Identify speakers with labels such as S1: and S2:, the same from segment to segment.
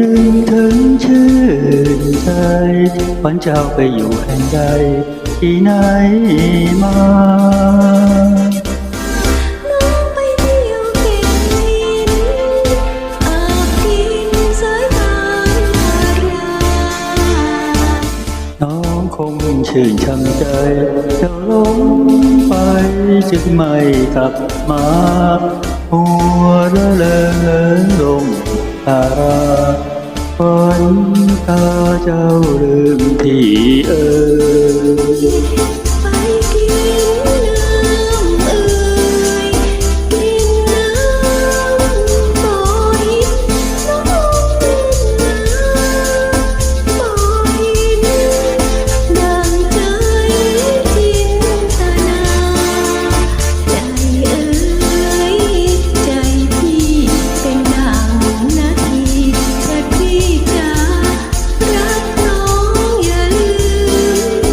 S1: นึกถึงชื่นใจวันเจ้าไปอยู่แห่งใดที่ไหนมา
S2: น้องไปเที่ยวเก็บลิ้นอาบกินสายทานดารา
S1: น้องคงชื่นช่ำใจเจ้าหลงไปจึงไม่กลับมาหัวละเลงลงตาราฝันตาเจ้าลืมที่
S2: ไปกินน้ำกินน้ำบ่อยน้องเล่นน้ำบ่อยดังใจจินตนาใจใจพี่เป็นดังนาทีแต่พี่จ๋ารักน้องอย่าลืม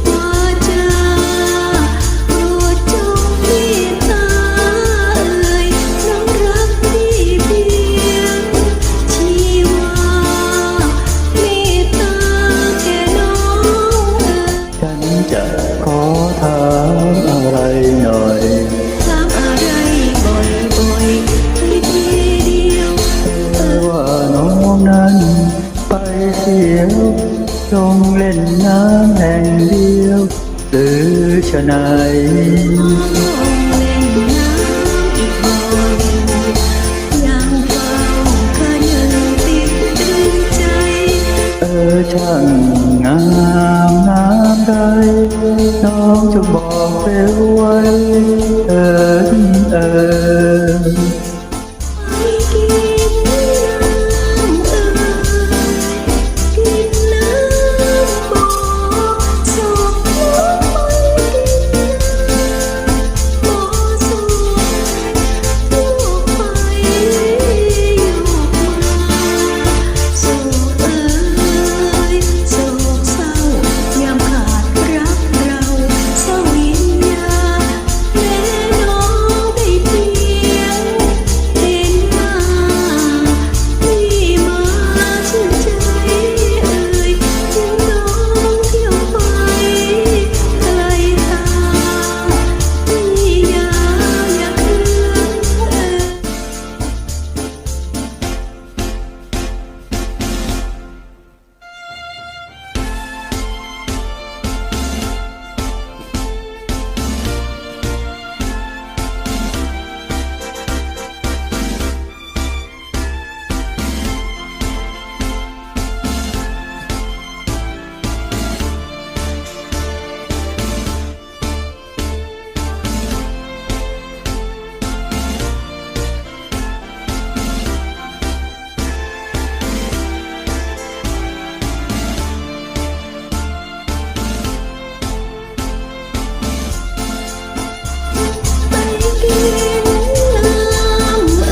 S2: ว่าจะโปรดจงเมตตาน้องรักพี่เพียงชีวาเมตตาแค่น้อง
S1: ฉันจะขอถามอะไรหน่อย
S2: ถามอะไรบ่อยๆทีเดียว
S1: ว่าน้องนั้นไปเที่ยวลงเล่นน้ำแห่งเดียวหรือฉะไหน
S2: เล่นน้ำอีกบ่อยยังเฝ้าคะยังติดตรึงใจ
S1: ช่างงามน้ำใดน้องจะบอกเร็วไว้เออ
S2: ไปกินน้ำกินน้ำบ่อสอบน้องไปกินบ่อสอบโยกไปโยกมาโศกโศกเศร้ายามขาดรักเราเศร้าวิญญาแม้น้องได้เพียงเห็นหน้าพี่มาชื่นใจจึงน้องเที่ยวไปไกลตาพี่อย่าเคืองไปกินน้ำ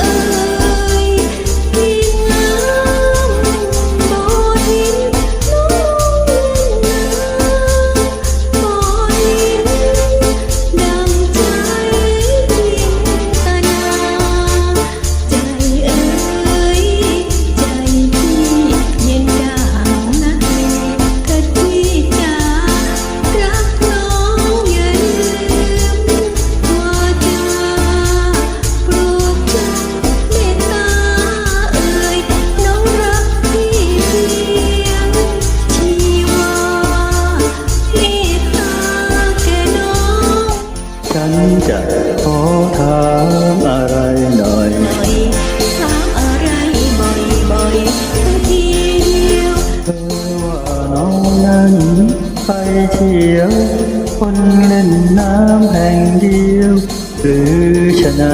S2: กินน้ำบ่อดินน้องเล่นน้ำบ่อดินดังใจจินตนาใจใจพี่เย็นดังนาทีเถิดพี่จ๋ารักน้องอย่าลืมว่าจะโปรดจงเมตตาน้องรักพี่เพียงชีวาเมตตาแค่น้อง
S1: ฉันจะขอถามอะไรหน่อย
S2: ถามอะไรบ่อยๆทีเดียว
S1: ว่าน้องนั้นไปเที่ยวคนเล่นน้ำแห่งเดียวหรือฉะไหน